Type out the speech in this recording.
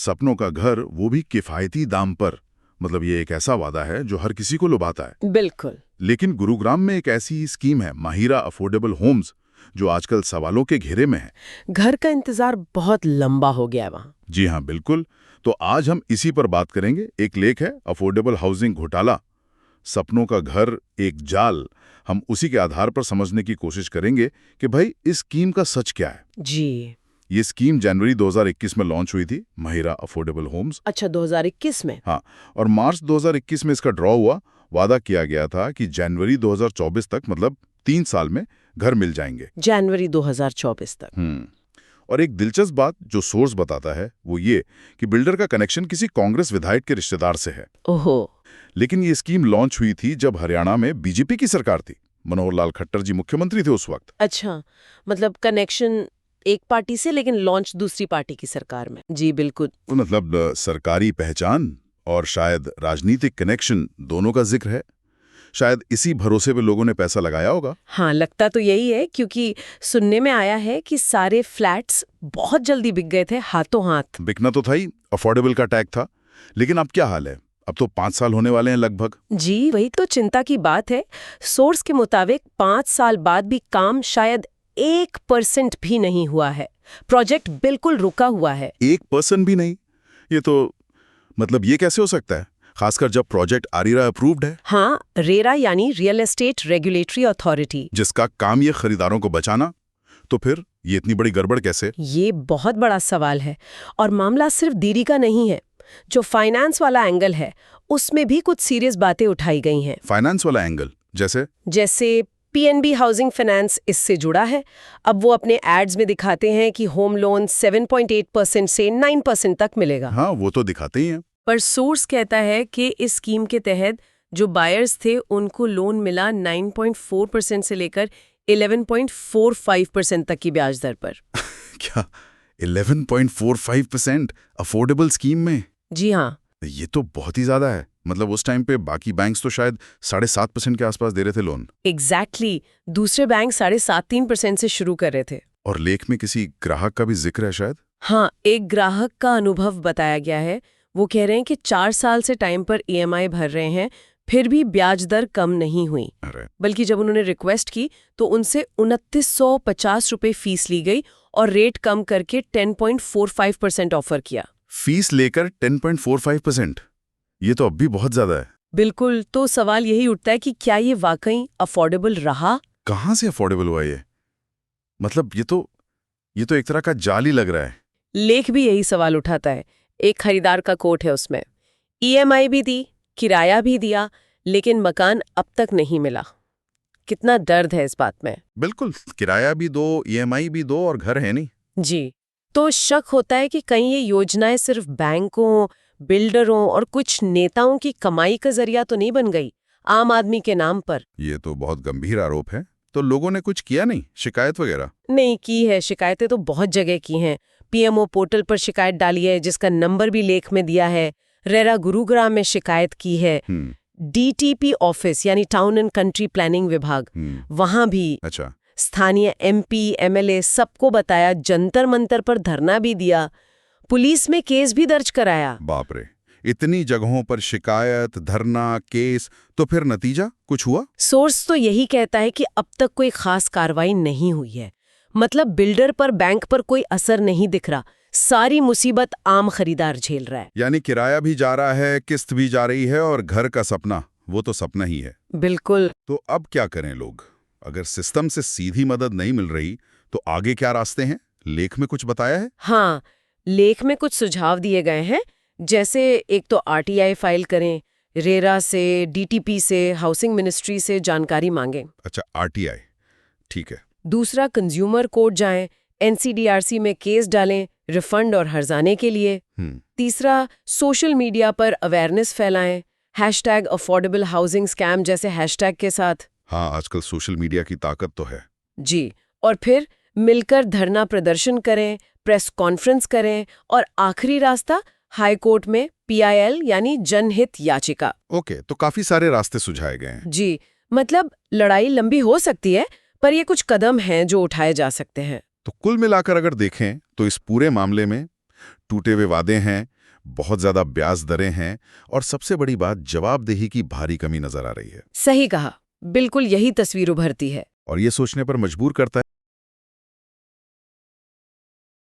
सपनों का घर, वो भी किफायती दाम पर। मतलब ये एक ऐसा वादा है जो हर किसी को लुभाता है। बिल्कुल। लेकिन गुरुग्राम में एक ऐसी स्कीम है, माहिरा अफोर्डेबल होम्स, जो आजकल सवालों के घेरे में है। घर का इंतजार बहुत लंबा हो गया है वहाँ। जी हाँ, बिल्कुल। तो आज हम इसी पर बात करेंगे। एक लेख है, अफोर्डेबल हाउसिंग घोटाला, सपनों का घर एक जाल। हम उसी के आधार पर समझने की कोशिश करेंगे कि भाई इस स्कीम का सच क्या है। जी। ये स्कीम जनवरी 2021 में लॉन्च हुई थी, महिरा अफोर्डेबल होम्स। अच्छा, 2021 में? हाँ, और मार्च 2021 में इसका ड्रॉ हुआ। वादा किया गया था कि जनवरी 2024 तक, मतलब 3 साल में घर मिल जाएंगे। जनवरी 2024 तक। और एक दिलचस्प बात जो सोर्स बताता है वो ये कि बिल्डर का कनेक्शन किसी कांग्रेस विधायक के रिश्तेदार से है। ओहो। लेकिन ये स्कीम लॉन्च हुई थी जब हरियाणा में बीजेपी की सरकार थी। मनोहर लाल खट्टर जी मुख्यमंत्री थे उस वक्त। अच्छा, मतलब कनेक्शन एक पार्टी से, लेकिन लॉन्च दूसरी पार्टी की सरकार में। जी बिल्कुल। मतलब सरकारी पहचान और शायद राजनीतिक कनेक्शन, दोनों का जिक्र है। शायद इसी भरोसे पे लोगों ने पैसा लगाया होगा। हाँ, लगता तो यही है, क्योंकि सुनने में आया है कि सारे फ्लैट्स बहुत जल्दी बिक गए थे, हाथों हाथ। बिकना तो था ही, अफोर्डेबल का टैग था। लेकिन अब क्या हाल है? अब तो 5 साल होने वाले हैं लगभग। जी, वही तो चिंता की बात है। सोर्स के मुताबिक 5 साल बाद भी काम शायद 1% भी नहीं हुआ है। प्रोजेक्ट बिल्कुल रुका हुआ है। 1% भी नहीं? ये तो मतलब ये कैसे हो सकता है, खासकर जब प्रोजेक्ट आरईआर अप्रूव्ड है। हाँ, रेरा यानी रियल एस्टेट रेगुलेटरी अथॉरिटी, जिसका काम ये खरीदारों को बचाना। तो फिर ये इतनी बड़ी गड़बड़ कैसे? ये बहुत बड़ा सवाल है। और मामला सिर्फ देरी का नहीं है। जो फाइनेंस वाला एंगल है, उसमें भी कुछ सीरियस बातें उठाई गई हैं। फाइनेंस वाला एंगल जैसे पीएनबी हाउसिंग फाइनेंस इससे जुड़ा है। अब वो अपने एड्स में दिखाते हैं कि होम लोन 7.8% से 9% तक मिलेगा। हाँ, वो तो दिखाते ही हैं। पर सोर्स कहता है कि इस स्कीम के तहत जो बायर्स थे उनको लोन मिला 9.4% से लेकर 11.45% तक की ब्याज दर पर। क्या 11.45% अफोर्डेबल स्कीम में? जी हाँ। ये तो बहुत ही ज्यादा है। मतलब उस टाइम पे बाकी बैंक्स तो शायद 7.5% के आसपास दे रहे थे लोन। एग्जैक्टली। दूसरे बैंक 7.5-3% से शुरू कर रहे थे। और लेख में किसी ग्राहक का भी जिक्र है शायद। हाँ, एक ग्राहक का अनुभव बताया गया है। वो कह रहे हैं कि 4 साल से टाइम पर ईएमआई भर रहे हैं, फिर भी ब्याज दर कम नहीं हुई। बल्कि जब उन्होंने रिक्वेस्ट की तो उनसे 2950 रुपए फीस ली गई और रेट कम करके 10.45% ऑफर किया। फीस लेकर 10.45%? ये तो अब भी बहुत ज्यादा है। बिल्कुल। तो सवाल यही उठता है कि क्या ये वाकई अफोर्डेबल रहा? कहाँ से अफोर्डेबल हुआ ये? मतलब ये तो एक तरह का जाल ही लग रहा है। लेख भी यही सवाल उठाता है। एक खरीदार का कोट है उसमें, ईएमआई भी दी, किराया भी दिया, लेकिन मकान अब तक नहीं मिला। कितना दर्द है इस बात में। बिल्कुल, किराया भी दो, ईएमआई भी दो और घर है नहीं। जी। तो शक होता है कि कहीं ये योजनाएं सिर्फ बैंकों, बिल्डरों और कुछ नेताओं की कमाई का जरिया तो नहीं बन गई, आम आदमी के नाम पर। ये तो बहुत गंभीर आरोप है। तो लोगों ने कुछ किया नहीं, शिकायत वगैरह? नहीं की है। शिकायतें तो बहुत जगह की हैं। पीएमओ पोर्टल पर शिकायत डाली है, जिसका नंबर भी लेख में दिया है। रेरा गुरुग्राम में शिकायत की है। डीटीपी ऑफिस यानी टाउन एंड कंट्री प्लानिंग विभाग, वहां भी। अच्छा। स्थानीय एमपी, एमएलए सबको बताया, जंतर मंतर पर धरना भी दिया, पुलिस में केस भी दर्ज कराया। बाप रे, इतनी जगहों पर शिकायत, धरना, केस, तो फिर नतीजा कुछ हुआ? सोर्स तो यही कहता है कि अब तक कोई खास कार्रवाई नहीं हुई है। मतलब बिल्डर पर, बैंक पर कोई असर नहीं दिख रहा। सारी मुसीबत आम खरीदार झेल रहा है। यानी किराया भी जा रहा है, किस्त भी जा रही है, और घर का सपना, वो तो सपना ही है। बिल्कुल। तो अब क्या करें लोग? अगर सिस्टम से सीधी मदद नहीं मिल रही तो आगे क्या रास्ते हैं? लेख में कुछ बताया है? हाँ, लेख में कुछ सुझाव दिए गए हैं। जैसे एक तो आरटीआई फाइल करें, रेरा से, डीटीपी से, हाउसिंग मिनिस्ट्री से जानकारी मांगें। अच्छा, आरटीआई, ठीक है। दूसरा, कंज्यूमर कोर्ट जाएं, एनसीडीआरसी में केस डालें रिफंड और हर्जाने के लिए। तीसरा, सोशल मीडिया पर अवेयरनेस फैलाएं, #अफोर्डेबल हाउसिंग स्कैम जैसे हैशटैग के साथ। हाँ, आजकल सोशल मीडिया की ताकत तो है। जी। और फिर मिलकर धरना प्रदर्शन करें, प्रेस कॉन्फ्रेंस करें, और आखिरी रास्ता, हाई कोर्ट में पीआईएल यानी जनहित याचिका। ओके, तो काफी सारे रास्ते सुझाए गए हैं। जी, मतलब लड़ाई लंबी हो सकती है, पर ये कुछ कदम हैं जो उठाए जा सकते हैं। तो कुल मिलाकर अगर देखें तो इस पूरे मामले में टूटे हुए वादे हैं, बहुत ज्यादा ब्याज दरें हैं और सबसे बड़ी बात जवाबदेही की भारी कमी नजर आ रही है। सही कहा, बिल्कुल यही तस्वीर उभरती है। और ये सोचने पर मजबूर करता है